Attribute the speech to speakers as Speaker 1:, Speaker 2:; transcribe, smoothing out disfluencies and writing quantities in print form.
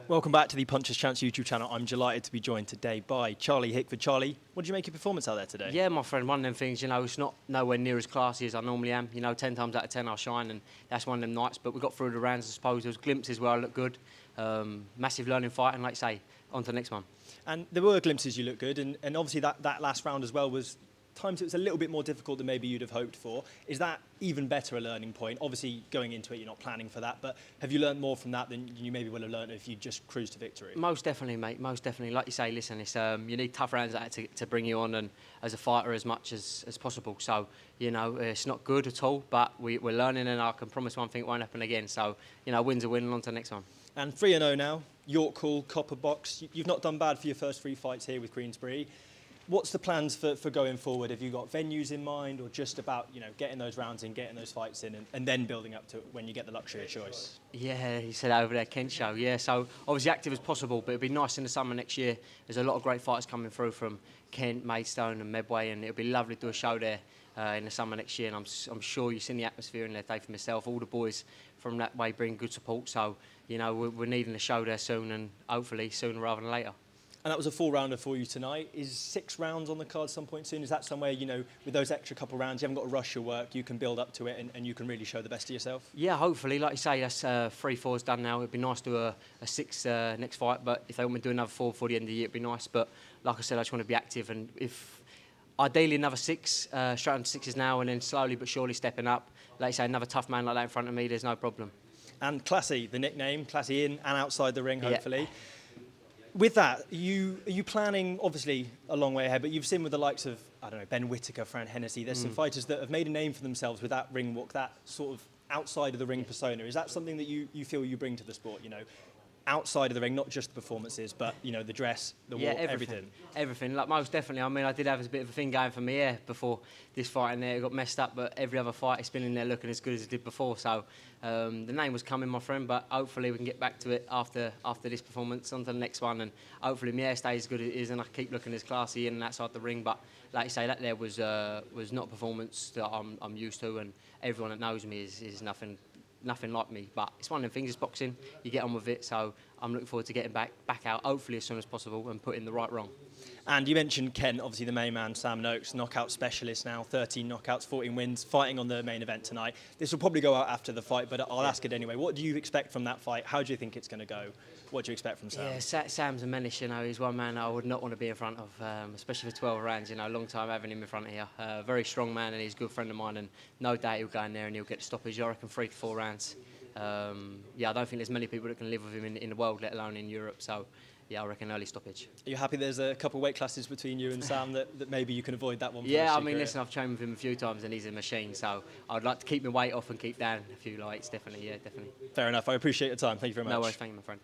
Speaker 1: Welcome back to the Puncher's Chance YouTube channel. I'm delighted to be joined today by Charlie Hickford. Charlie, what did you make your performance out there today?
Speaker 2: Yeah, my friend, one of them things, it's not nowhere near as classy as I normally am. 10 times out of 10 I'll shine, and that's one of them nights. But we got through the rounds, I suppose. There was glimpses where I looked good. Massive learning fight, and like I say, on to the next one.
Speaker 1: And there were glimpses you looked good, and obviously that last round as well was times it was a little bit more difficult than maybe you'd have hoped for. Is that even better a learning point? Obviously, going into it, you're not planning for that, but have you learned more from that than you maybe would have learned if you just cruised to victory?
Speaker 2: Most definitely, mate. Most definitely. Like you say, listen, it's you need tough rounds like that to bring you on and as a fighter as much as possible. So, it's not good at all, but we're learning, and I can promise one thing, it won't happen again. So, win's a win, and on to the next one.
Speaker 1: And 3-0 now, York Hall, Copper Box. You've not done bad for your first 3 fights here with Queensberry. What's the plans for going forward? Have you got venues in mind, or just about getting those rounds in, getting those fights in, and then building up to when you get the luxury of choice?
Speaker 2: Yeah, he said over there, Kent show. Yeah, so obviously active as possible, but it'd be nice in the summer next year. There's a lot of great fighters coming through from Kent, Maidstone and Medway, and it'll be lovely to do a show there in the summer next year. And I'm sure you've seen the atmosphere in there, Dave, for myself. All the boys from that way bring good support, so we're needing a show there soon, and hopefully sooner rather than later.
Speaker 1: And that was a 4-rounder for you tonight. Is 6 rounds on the card some point soon? Is that somewhere, with those extra couple of rounds, you haven't got to rush your work, you can build up to it and you can really show the best of yourself?
Speaker 2: Yeah, hopefully. Like you say, that's 3-4's done now. It'd be nice to do a 6 next fight, but if they want me to do another 4 before the end of the year, it'd be nice. But like I said, I just want to be active, and if ideally another 6, straight on to 6s now, and then slowly but surely stepping up. Like you say, another tough man like that in front of me, there's no problem.
Speaker 1: And Classy, the nickname, Classy in and outside the ring, hopefully.
Speaker 2: Yeah.
Speaker 1: With that, are you planning, obviously, a long way ahead, but you've seen with the likes of, I don't know, Ben Whittaker, Fran Hennessy, there's some fighters that have made a name for themselves with that ring walk, that sort of outside of the ring persona. Is that something that you feel you bring to the sport, outside of the ring, not just the performances, but, the dress, the walk, everything?
Speaker 2: Everything, like most definitely. I mean, I did have a bit of a thing going for me here before this fight in there. It got messed up, but every other fight it's been in there looking as good as it did before. So the name was coming, my friend, but hopefully we can get back to it after this performance, on to the next one, and hopefully my hair stays as good as it is and I keep looking as classy in and outside the ring. But like you say, that there was not a performance that I'm used to, and everyone that knows me is nothing like me, but it's one of them things, it's boxing, you get on with it, so I'm looking forward to getting back out, hopefully as soon as possible, and putting the right wrong.
Speaker 1: And you mentioned Kent, obviously the main man, Sam Noakes, knockout specialist now, 13 knockouts, 14 wins, fighting on the main event tonight. This will probably go out after the fight, but I'll ask it anyway. What do you expect from that fight? How do you think it's going to go? What do you expect from Sam?
Speaker 2: Yeah, Sam's a menace, he's one man I would not want to be in front of, especially for 12 rounds, a long time having him in front of here. Very strong man, and he's a good friend of mine, and no doubt he'll go in there and he'll get the stoppage. I reckon 3 to 4 rounds. I don't think there's many people that can live with him in the world, let alone in Europe. So, yeah, I reckon early stoppage.
Speaker 1: Are you happy there's a couple of weight classes between you and Sam that maybe you can avoid that one?
Speaker 2: Yeah, I mean, listen, I've trained with him a few times and he's a machine. So I'd like to keep my weight off and keep down a few lights, definitely, yeah, definitely.
Speaker 1: Fair enough. I appreciate your time. Thank you very much.
Speaker 2: No worries, thank you, my friend.